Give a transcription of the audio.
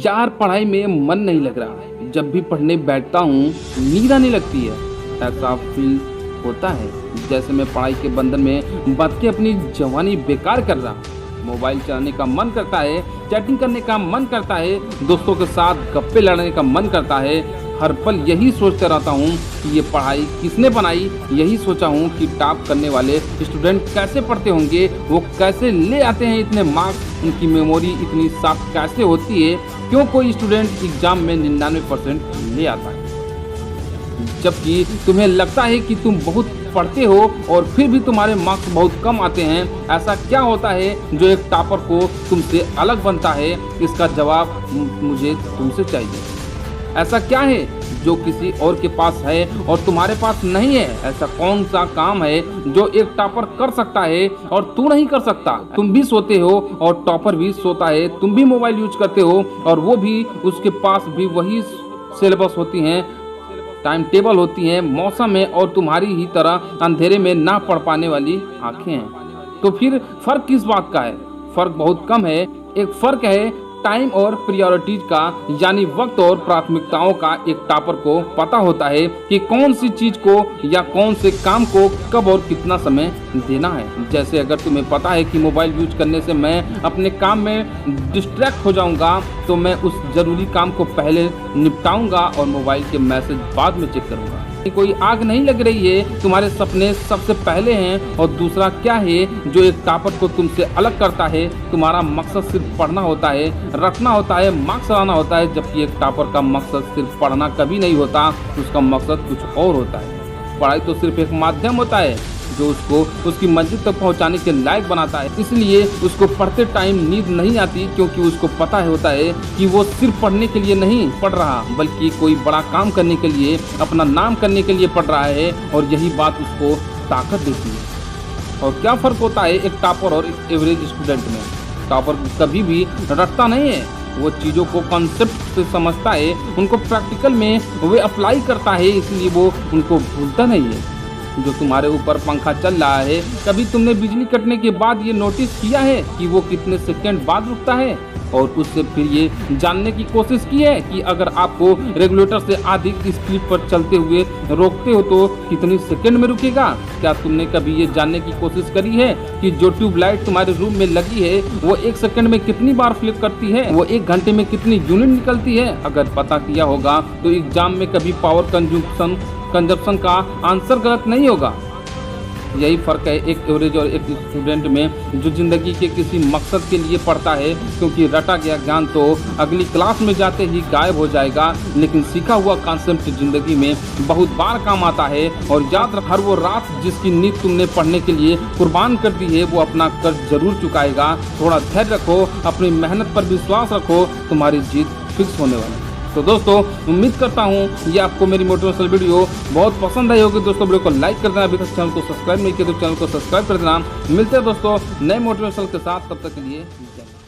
यार पढ़ाई में मन नहीं लग रहा, जब भी पढ़ने बैठता हूँ नींद आने लगती है। ऐसा फील होता है जैसे मैं पढ़ाई के बंधन में बंध के अपनी जवानी बेकार कर रहा। मोबाइल चलाने का मन करता है, चैटिंग करने का मन करता है, दोस्तों के साथ गप्पे लड़ने का मन करता है। हर पल यही सोचता रहता हूँ कि ये पढ़ाई किसने बनाई। यही सोचा हूँ कि टॉप करने वाले स्टूडेंट कैसे पढ़ते होंगे, वो कैसे ले आते हैं इतने मार्क्स, उनकी मेमोरी इतनी साफ कैसे होती है, क्यों कोई स्टूडेंट एग्जाम में 99% ले आता है, जबकि तुम्हें लगता है कि तुम बहुत पढ़ते हो और फिर भी तुम्हारे मार्क्स बहुत कम आते हैं। ऐसा क्या होता है जो एक टॉपर को तुमसे अलग बनता है? इसका जवाब मुझे तुमसे चाहिए। ऐसा क्या है जो किसी और के पास है और तुम्हारे पास नहीं है? ऐसा कौन सा काम है जो एक टॉपर कर सकता है और तू नहीं कर सकता? तुम भी सोते हो और टॉपर भी सोता है, तुम भी मोबाइल यूज करते हो और वो भी, उसके पास भी वही सिलेबस होती हैं, टाइम टेबल होती हैं, मौसम है और तुम्हारी ही तरह अंधेरे में ना पढ़ पाने वाली आंखें हैं। तो फिर फर्क किस बात का है? फर्क बहुत कम है। एक फर्क है टाइम और प्रायोरिटीज का, यानी वक्त और प्राथमिकताओं का। एक टॉपर को पता होता है कि कौन सी चीज को या कौन से काम को कब और कितना समय देना है। जैसे अगर तुम्हें पता है कि मोबाइल यूज करने से मैं अपने काम में डिस्ट्रैक्ट हो जाऊंगा, तो मैं उस जरूरी काम को पहले निपटाऊंगा और मोबाइल के मैसेज बाद में चेक करूंगा। कोई आग नहीं लग रही है, तुम्हारे सपने सबसे पहले हैं। और दूसरा क्या है जो एक टॉपर को तुमसे अलग करता है? तुम्हारा मकसद सिर्फ पढ़ना होता है, रखना होता है, मार्क्स लाना होता है, जबकि एक टॉपर का मकसद सिर्फ पढ़ना कभी नहीं होता, उसका मकसद कुछ और होता है। पढ़ाई तो सिर्फ एक माध्यम होता है जो उसको उसकी मंजिल तक पहुंचाने के लायक बनाता है। इसलिए उसको पढ़ते टाइम नींद नहीं आती, क्योंकि उसको पता होता है कि वो सिर्फ पढ़ने के लिए नहीं पढ़ रहा, बल्कि कोई बड़ा काम करने के लिए, अपना नाम करने के लिए पढ़ रहा है। और यही बात उसको ताकत देती है। और क्या फ़र्क होता है एक टॉपर और एक एवरेज स्टूडेंट में? टॉपर कभी भी रटता नहीं है, वो चीज़ों को कॉन्सेप्ट से समझता है, उनको प्रैक्टिकल में वे अप्लाई करता है, इसलिए वो उनको भूलता नहीं है। जो तुम्हारे ऊपर पंखा चल रहा है, कभी तुमने बिजली कटने के बाद ये नोटिस किया है कि वो कितने सेकंड बाद रुकता है? और उससे फिर ये जानने की कोशिश की है कि अगर आपको रेगुलेटर से अधिक स्पीड पर चलते हुए रोकते हो तो कितनी सेकंड में रुकेगा? क्या तुमने कभी ये जानने की कोशिश करी है कि जो ट्यूबलाइट तुम्हारे रूम में लगी है वो 1 सेकंड में कितनी बार फ्लिप करती है? वो 1 घंटे में कितनी यूनिट निकलती है? अगर पता किया होगा तो एग्जाम में कभी पावर कंजप्शन का आंसर गलत नहीं होगा। यही फ़र्क है एक एवरेज और एक स्टूडेंट में, जो ज़िंदगी के किसी मकसद के लिए पढ़ता है, क्योंकि रटा गया ज्ञान तो अगली क्लास में जाते ही गायब हो जाएगा, लेकिन सीखा हुआ कॉन्सेप्ट ज़िंदगी में बहुत बार काम आता है। और याद रख, हर वो रात जिसकी नींद तुमने पढ़ने के लिए कुर्बान कर दी है, वो अपना कर्ज जरूर चुकाएगा। थोड़ा धैर्य रखो, अपनी मेहनत पर विश्वास रखो, तुम्हारी जीत फिक्स होने वाली है। तो दोस्तों, उम्मीद करता हूँ ये आपको मेरी मोटिवेशनल वीडियो बहुत पसंद आई होगी। दोस्तों, वीडियो को लाइक कर देना, अभी तक चैनल को सब्सक्राइब नहीं किया तो चैनल को सब्सक्राइब कर देना। मिलते हैं दोस्तों नए मोटिवेशनल के साथ, तब तक के लिए जय हिंद।